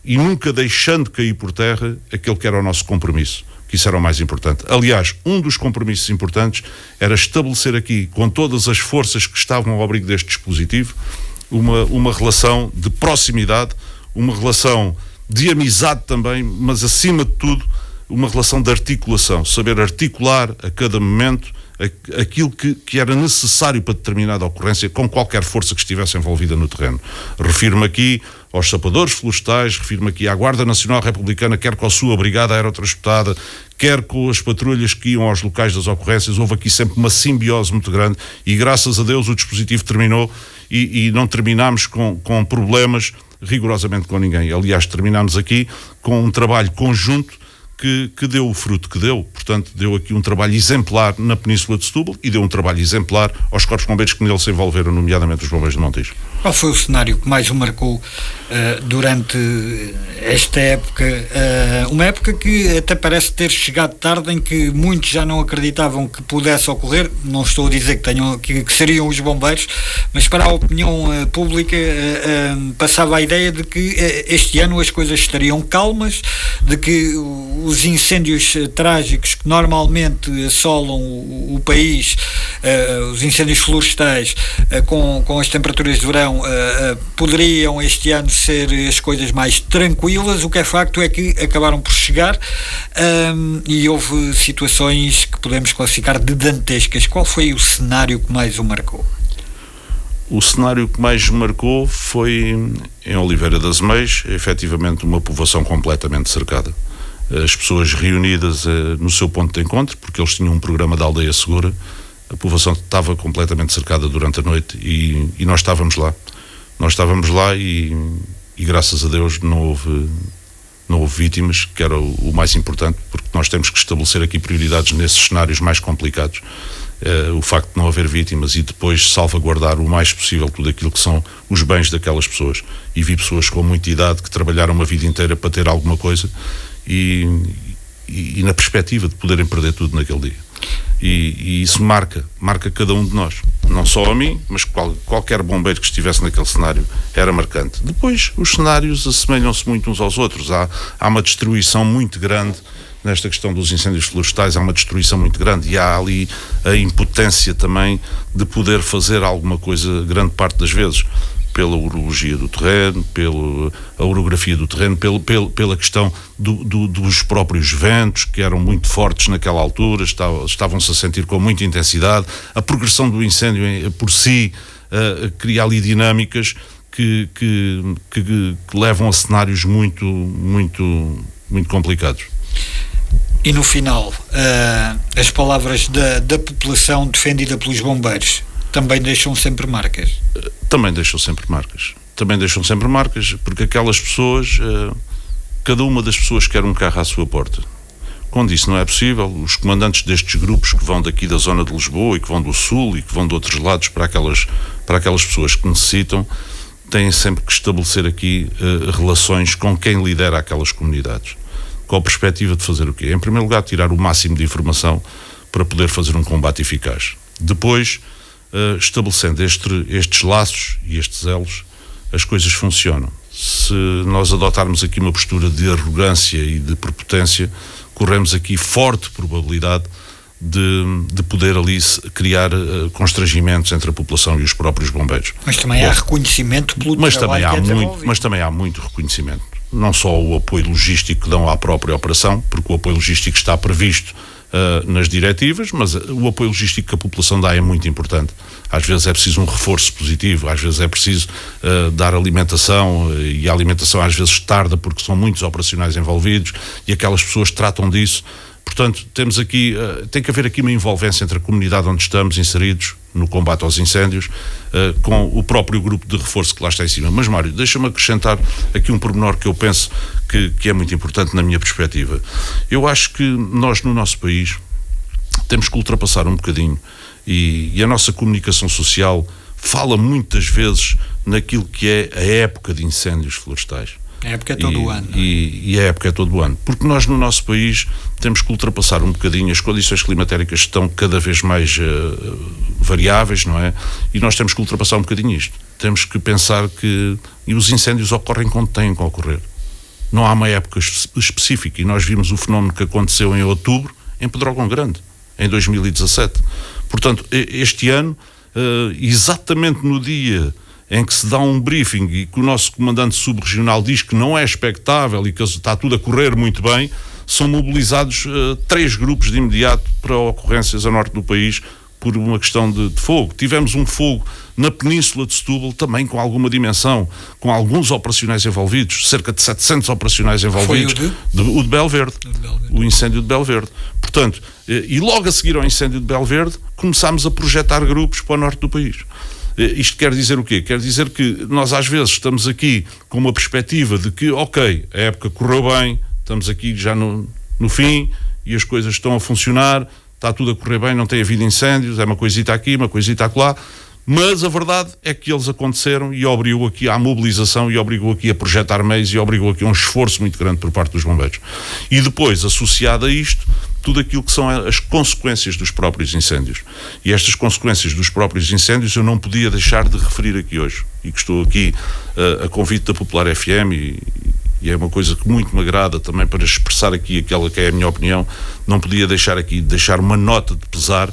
nunca deixando cair por terra aquele que era o nosso compromisso, que isso era o mais importante. Aliás, um dos compromissos importantes era estabelecer aqui, com todas as forças que estavam ao abrigo deste dispositivo, uma relação de proximidade, uma relação de amizade também, mas acima de tudo, uma relação de articulação, saber articular a cada momento aquilo que era necessário para determinada ocorrência com qualquer força que estivesse envolvida no terreno. Refiro-me aqui aos sapadores florestais, refiro-me aqui à Guarda Nacional Republicana, quer com a sua brigada aerotransportada, quer com as patrulhas que iam aos locais das ocorrências. Houve aqui sempre uma simbiose muito grande e, graças a Deus, o dispositivo terminou e não terminámos com problemas rigorosamente com ninguém. Aliás, terminámos aqui com um trabalho conjunto que deu o fruto que deu. Portanto, deu aqui um trabalho exemplar na Península de Setúbal e deu um trabalho exemplar aos corpos de bombeiros que nele se envolveram, nomeadamente os bombeiros de Montijo. Qual foi o cenário que mais o marcou durante esta época? Uma época que até parece ter chegado tarde, em que muitos já não acreditavam que pudesse ocorrer. Não estou a dizer que seriam os bombeiros, mas para a opinião pública passava a ideia de que este ano as coisas estariam calmas, de que os incêndios trágicos que normalmente assolam o país, os incêndios florestais, com as temperaturas de verão, poderiam este ano ser as coisas mais tranquilas. O que é facto é que acabaram por chegar e houve situações que podemos classificar de dantescas. Qual foi o cenário que mais o marcou? O cenário que mais marcou foi em Oliveira das Meias, efetivamente uma povoação completamente cercada. As pessoas reunidas no seu ponto de encontro, porque eles tinham um programa de aldeia segura. A povoação estava completamente cercada durante a noite e nós estávamos lá. Nós estávamos lá e graças a Deus não houve vítimas, que era o mais importante, porque nós temos que estabelecer aqui prioridades nesses cenários mais complicados. O facto de não haver vítimas e depois salvaguardar o mais possível tudo aquilo que são os bens daquelas pessoas. E vi pessoas com muita idade que trabalharam uma vida inteira para ter alguma coisa e na perspectiva de poderem perder tudo naquele dia. E isso marca cada um de nós, não só a mim, mas qualquer bombeiro que estivesse naquele cenário era marcante. Depois os cenários assemelham-se muito uns aos outros, há uma destruição muito grande nesta questão dos incêndios florestais, há uma destruição muito grande e há ali a impotência também de poder fazer alguma coisa grande parte das vezes, pela orologia do terreno, pela orografia do terreno, pela questão dos próprios ventos, que eram muito fortes naquela altura, estavam-se a sentir com muita intensidade. A progressão do incêndio por si cria ali dinâmicas que levam a cenários muito, muito, muito complicados. E no final, as palavras da população defendida pelos bombeiros também deixam sempre marcas? Também deixam sempre marcas, porque aquelas pessoas, cada uma das pessoas quer um carro à sua porta. Quando isso não é possível, os comandantes destes grupos que vão daqui da zona de Lisboa e que vão do Sul e que vão de outros lados para aquelas pessoas que necessitam, têm sempre que estabelecer aqui relações com quem lidera aquelas comunidades. Com a perspectiva de fazer o quê? Em primeiro lugar, tirar o máximo de informação para poder fazer um combate eficaz. Depois, estabelecendo estes laços e estes elos, as coisas funcionam. Se nós adotarmos aqui uma postura de arrogância e de prepotência, corremos aqui forte probabilidade de poder ali criar constrangimentos entre a população e os próprios bombeiros. Mas também há reconhecimento pelo trabalho que é desenvolvido. Mas também há muito reconhecimento. Não só o apoio logístico que dão à própria operação, porque o apoio logístico está previsto nas diretivas, mas o apoio logístico que a população dá é muito importante. Às vezes é preciso um reforço positivo, às vezes é preciso dar alimentação, e a alimentação às vezes tarda porque são muitos operacionais envolvidos e aquelas pessoas tratam disso. Portanto, tem que haver aqui uma envolvência entre a comunidade onde estamos inseridos no combate aos incêndios, com o próprio grupo de reforço que lá está em cima. Mas, Mário, deixa-me acrescentar aqui um pormenor que eu penso que é muito importante na minha perspectiva. Eu acho que nós, no nosso país, temos que ultrapassar um bocadinho e a nossa comunicação social fala muitas vezes naquilo que é a época de incêndios florestais. A época é todo o ano. E a época é todo o ano. Porque nós, no nosso país, temos que ultrapassar um bocadinho, as condições climatéricas estão cada vez mais variáveis, não é? E nós temos que ultrapassar um bocadinho isto. Temos que pensar que os incêndios ocorrem quando têm que ocorrer. Não há uma época específica, e nós vimos o fenómeno que aconteceu em outubro, em Pedrógão Grande, em 2017. Portanto, este ano, exatamente no dia em que se dá um briefing e que o nosso comandante subregional diz que não é expectável e que está tudo a correr muito bem, são mobilizados 3 grupos de imediato para ocorrências a norte do país por uma questão de fogo. Tivemos um fogo na península de Setúbal, também com alguma dimensão, com alguns operacionais envolvidos, cerca de 700 operacionais envolvidos. Foi o de Belverde, o incêndio de Belverde. Portanto, e logo a seguir ao incêndio de Belverde, começámos a projetar grupos para o norte do país. Isto quer dizer o quê? Quer dizer que nós às vezes estamos aqui com uma perspectiva de que, ok, a época correu bem, estamos aqui já no fim e as coisas estão a funcionar, está tudo a correr bem, não tem havido incêndios, é uma coisita aqui, uma coisita acolá, mas a verdade é que eles aconteceram e obrigou aqui à mobilização e obrigou aqui a projetar meios e obrigou aqui a um esforço muito grande por parte dos bombeiros. E depois, associado a isto, tudo aquilo que são as consequências dos próprios incêndios. E estas consequências dos próprios incêndios eu não podia deixar de referir aqui hoje. E que estou aqui a convite da Popular FM e é uma coisa que muito me agrada também para expressar aqui aquela que é a minha opinião. Não podia deixar uma nota de pesar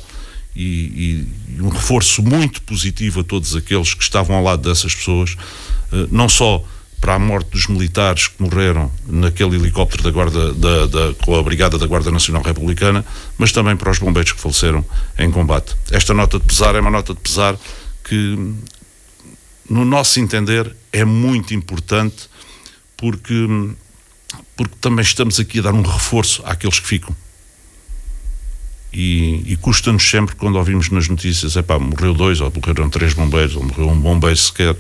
e um reforço muito positivo a todos aqueles que estavam ao lado dessas pessoas, não só para a morte dos militares que morreram naquele helicóptero da Guarda, com a Brigada da Guarda Nacional Republicana, mas também para os bombeiros que faleceram em combate. Esta nota de pesar é uma nota de pesar que, no nosso entender, é muito importante porque também estamos aqui a dar um reforço àqueles que ficam. E custa-nos sempre, quando ouvimos nas notícias, morreu 2, ou morreram 3 bombeiros, ou morreu um bombeiro sequer,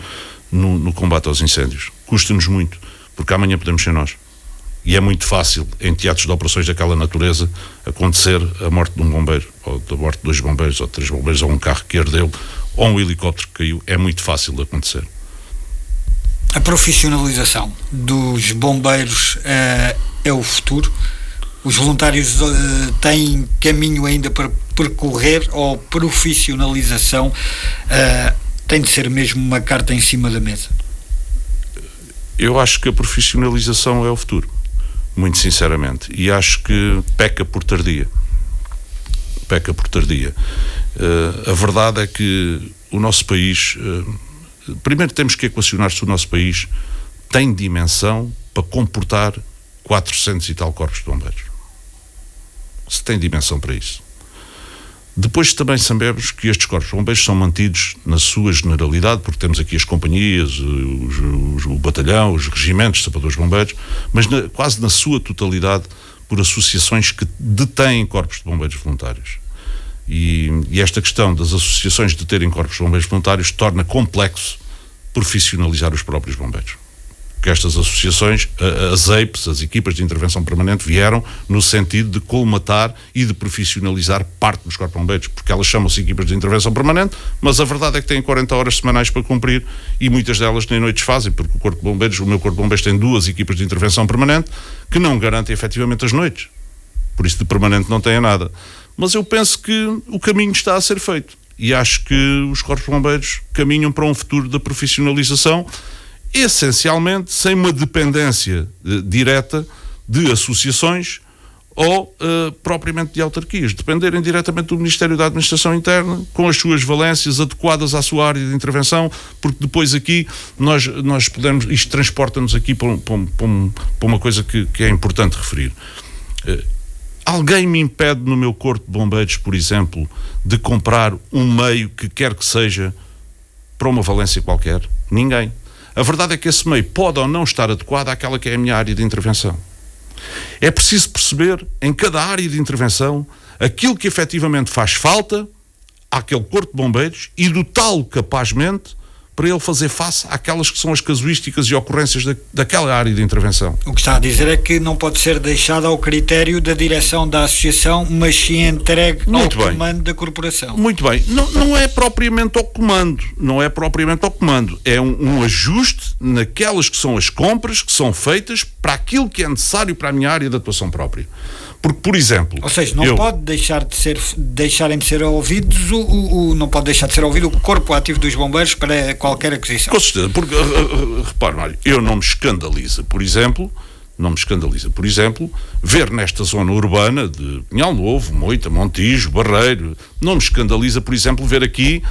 no combate aos incêndios. Custa-nos muito, porque amanhã podemos ser nós. E é muito fácil, em teatros de operações daquela natureza, acontecer a morte de um bombeiro, ou a morte de 2 bombeiros, ou 3 bombeiros, ou um carro que ardeu, ou um helicóptero que caiu. É muito fácil de acontecer. A profissionalização dos bombeiros é o futuro? Os voluntários têm caminho ainda para percorrer, ou profissionalização tem de ser mesmo uma carta em cima da mesa? Eu acho que a profissionalização é o futuro, muito sinceramente, e acho que peca por tardia. A verdade é que o nosso país, primeiro temos que equacionar se o nosso país tem dimensão para comportar 400 e tal corpos de bombeiros. Se tem dimensão para isso. Depois também sabemos que estes corpos de bombeiros são mantidos na sua generalidade, porque temos aqui as companhias, o batalhão, os regimentos de sapadores bombeiros, mas quase na sua totalidade por associações que detêm corpos de bombeiros voluntários. E esta questão das associações de terem corpos de bombeiros voluntários torna complexo profissionalizar os próprios bombeiros. Porque estas associações, as EIPs, as equipas de intervenção permanente, vieram no sentido de colmatar e de profissionalizar parte dos corpos de bombeiros, porque elas chamam-se equipas de intervenção permanente, mas a verdade é que têm 40 horas semanais para cumprir e muitas delas nem noites fazem, porque o meu corpo de bombeiros tem 2 equipas de intervenção permanente que não garantem efetivamente as noites. Por isso de permanente não têm nada. Mas eu penso que o caminho está a ser feito e acho que os corpos de bombeiros caminham para um futuro da profissionalização, essencialmente sem uma dependência direta de associações ou propriamente de autarquias, dependerem diretamente do Ministério da Administração Interna, com as suas valências adequadas à sua área de intervenção, porque depois aqui nós podemos, isto transporta-nos aqui para uma coisa que é importante referir. Alguém me impede no meu corpo de bombeiros, por exemplo, de comprar um meio que quer que seja para uma valência qualquer? Ninguém. A verdade é que esse meio pode ou não estar adequado àquela que é a minha área de intervenção. É preciso perceber, em cada área de intervenção, aquilo que efetivamente faz falta àquele corpo de bombeiros e dotá-lo capazmente para ele fazer face àquelas que são as casuísticas e ocorrências daquela área de intervenção. O que está a dizer é que não pode ser deixado ao critério da direção da associação, mas sim entregue ao comando da corporação. Muito bem. Não é propriamente ao comando. Não é propriamente ao comando. É um ajuste naquelas que são as compras que são feitas para aquilo que é necessário para a minha área de atuação própria. Porque, por exemplo... Ou seja, não pode deixarem de ser ouvidos não pode deixar de ser ouvido o corpo ativo dos bombeiros para qualquer aquisição. Com certeza, porque, repare, Mário, eu não me escandaliza, por exemplo, ver nesta zona urbana de Pinhal Novo, Moita, Montijo, Barreiro, não me escandaliza, por exemplo, ver aqui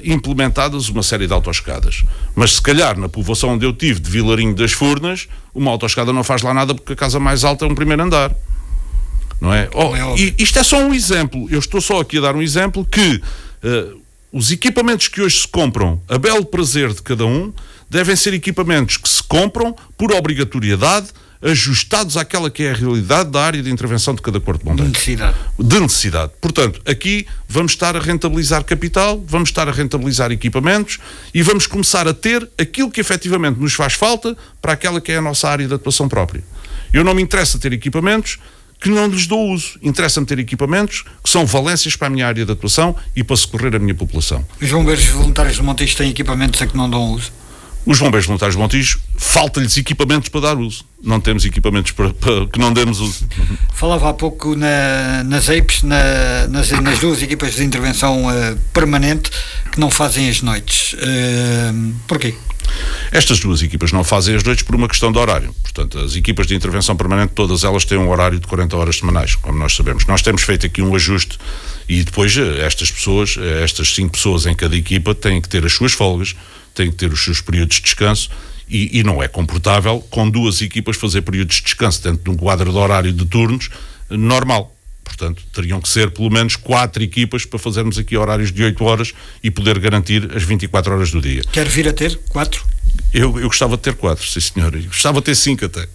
implementadas uma série de autoescadas. Mas se calhar na povoação onde eu tive, de Vilarinho das Furnas, uma autoescada não faz lá nada porque a casa mais alta é um primeiro andar. Não é? Isto é só um exemplo. Eu estou só aqui a dar um exemplo que os equipamentos que hoje se compram a belo prazer de cada um devem ser equipamentos que se compram por obrigatoriedade, ajustados àquela que é a realidade da área de intervenção de cada corpo de bombeiros. De necessidade. Portanto, aqui vamos estar a rentabilizar capital, vamos estar a rentabilizar equipamentos e vamos começar a ter aquilo que efetivamente nos faz falta para aquela que é a nossa área de atuação própria. Eu não me interessa ter equipamentos que não lhes dou uso. Interessa-me ter equipamentos que são valências para a minha área de atuação e para socorrer a minha população. Os bombeiros voluntários de Montijo têm equipamentos a que não dão uso? Os bombeiros voluntários de Montijo, falta-lhes equipamentos para dar uso. Não temos equipamentos para que não demos uso. Falava há pouco nas EIPs, nas duas equipas de intervenção permanente, que não fazem as noites. Porquê? Estas duas equipas não fazem as noites por uma questão de horário. Portanto, as equipas de intervenção permanente, todas elas têm um horário de 40 horas semanais, como nós sabemos. Nós temos feito aqui um ajuste e depois estas 5 pessoas em cada equipa têm que ter as suas folgas, têm que ter os seus períodos de descanso e não é comportável com 2 equipas fazer períodos de descanso dentro de um quadro de horário de turnos normal. Portanto, teriam que ser pelo menos 4 equipas para fazermos aqui horários de 8 horas e poder garantir as 24 horas do dia. Quer vir a ter 4? Eu gostava de ter 4, sim senhor. Eu gostava de ter 5 até.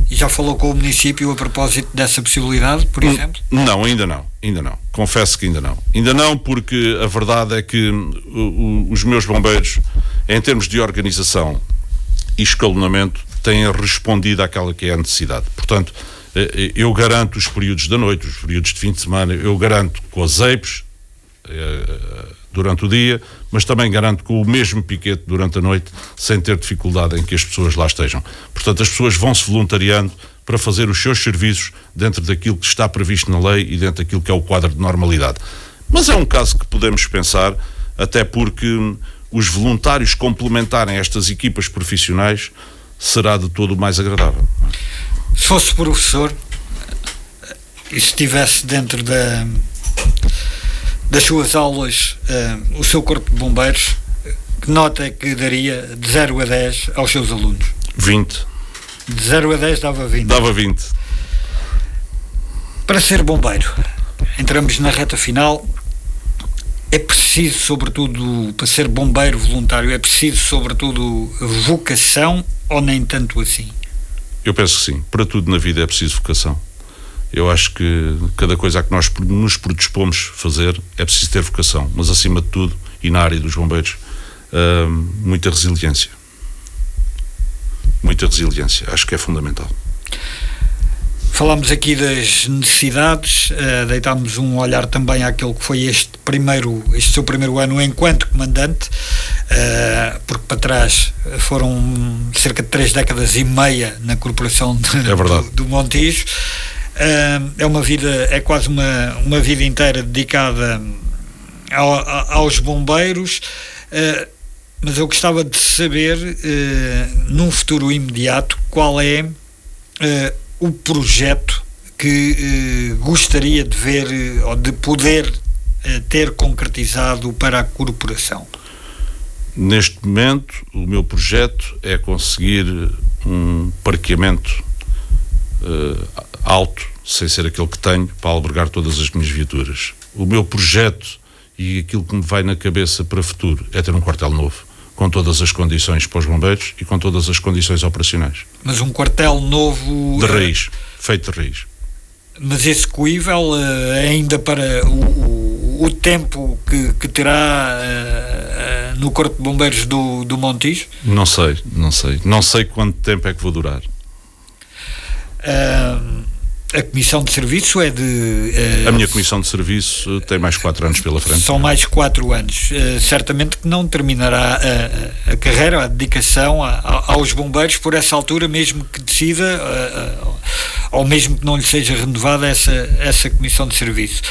E já falou com o município a propósito dessa possibilidade, por exemplo? Não, ainda não. Confesso que ainda não. Ainda não, porque a verdade é que os meus bombeiros, em termos de organização e escalonamento, têm respondido àquela que é a necessidade. Portanto, eu garanto os períodos da noite, os períodos de fim de semana, eu garanto com as EIPs durante o dia, mas também garanto com o mesmo piquete durante a noite, sem ter dificuldade em que as pessoas lá estejam. Portanto, as pessoas vão se voluntariando para fazer os seus serviços dentro daquilo que está previsto na lei e dentro daquilo que é o quadro de normalidade. Mas é um caso que podemos pensar, até porque os voluntários complementarem estas equipas profissionais será de todo o mais agradável. Se fosse professor e se estivesse dentro das suas aulas o seu corpo de bombeiros, que nota é que daria de 0 a 10 aos seus alunos? 20. De 0 a 10 dava 20? Dava 20. Para ser bombeiro, entramos na reta final, é preciso, sobretudo, para ser bombeiro voluntário, é preciso, sobretudo, vocação ou nem tanto assim? Eu penso que sim. Para tudo na vida é preciso vocação. Eu acho que cada coisa a que nós nos predispomos fazer é preciso ter vocação, mas acima de tudo, e na área dos bombeiros, muita resiliência. Muita resiliência, acho que é fundamental. Falámos aqui das necessidades, deitámos um olhar também àquele que foi este seu primeiro ano enquanto comandante, porque para trás foram cerca de 3 décadas e meia na corporação do Montijo. É uma vida, é quase uma vida inteira dedicada aos bombeiros, mas eu gostava de saber, num futuro imediato, qual é o projeto que gostaria de ver ou de poder ter concretizado para a corporação. Neste momento, o meu projeto é conseguir um parqueamento alto, sem ser aquele que tenho, para albergar todas as minhas viaturas. O meu projeto e aquilo que me vai na cabeça para o futuro é ter um quartel novo, com todas as condições para os bombeiros e com todas as condições operacionais. Mas um quartel novo... De raiz, feito de raiz. Mas execuível ainda para o tempo que terá no Corpo de Bombeiros do Montijo? Não sei. Não sei quanto tempo é que vou durar. A comissão de serviço é de... A minha comissão de serviço tem mais 4 anos pela frente. São mais 4 anos. Certamente que não terminará a carreira, a dedicação aos bombeiros por essa altura, mesmo que decida, ou mesmo que não lhe seja renovada essa comissão de serviço.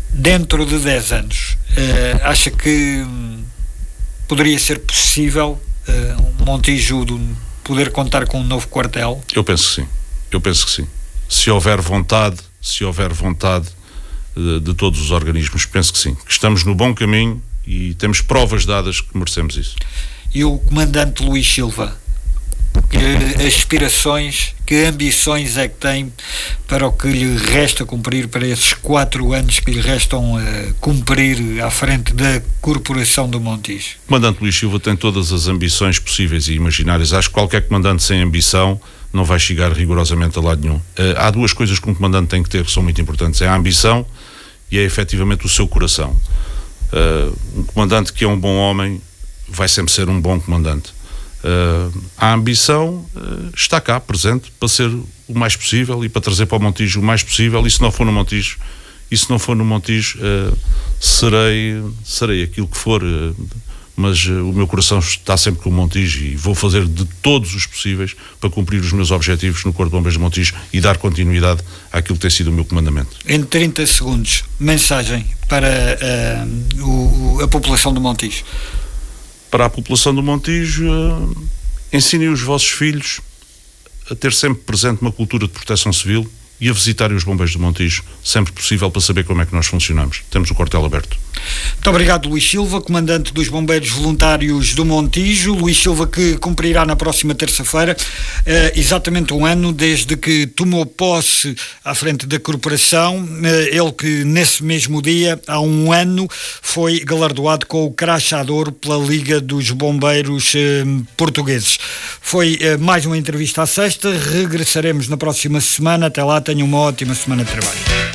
Dentro de 10 anos, acha que poderia ser possível Montijo poder contar com um novo quartel? Eu penso que sim. Se houver vontade de todos os organismos, penso que sim. Que estamos no bom caminho e temos provas dadas que merecemos isso. E o comandante Luís Silva, que aspirações, que ambições é que tem para o que lhe resta cumprir, para esses 4 anos que lhe restam cumprir à frente da Corporação do Montijo? O comandante Luís Silva tem todas as ambições possíveis e imaginárias. Acho que qualquer comandante sem ambição não vai chegar rigorosamente a lado nenhum. Há 2 coisas que um comandante tem que ter que são muito importantes: é a ambição e é efetivamente o seu coração. Um comandante que é um bom homem vai sempre ser um bom comandante. A ambição está cá, presente, para ser o mais possível e para trazer para o Montijo o mais possível, e se não for no Montijo, serei aquilo que for, mas o meu coração está sempre com o Montijo e vou fazer de todos os possíveis para cumprir os meus objetivos no Corpo de Bombeiros de Montijo e dar continuidade àquilo que tem sido o meu comandamento. Em 30 segundos, mensagem para a população do Montijo. Para a população do Montijo, ensinem os vossos filhos a ter sempre presente uma cultura de proteção civil e a visitarem os bombeiros do Montijo sempre que possível para saber como é que nós funcionamos. Temos o quartel aberto. Muito obrigado, Luís Silva, comandante dos Bombeiros Voluntários do Montijo. Luís Silva, que cumprirá na próxima terça-feira exatamente 1 ano desde que tomou posse à frente da corporação. Ele que nesse mesmo dia, há 1 ano, foi galardoado com o Crachá de Ouro pela Liga dos Bombeiros Portugueses. Foi mais uma entrevista à sexta. Regressaremos na próxima semana. Até lá, tenham uma ótima semana de trabalho.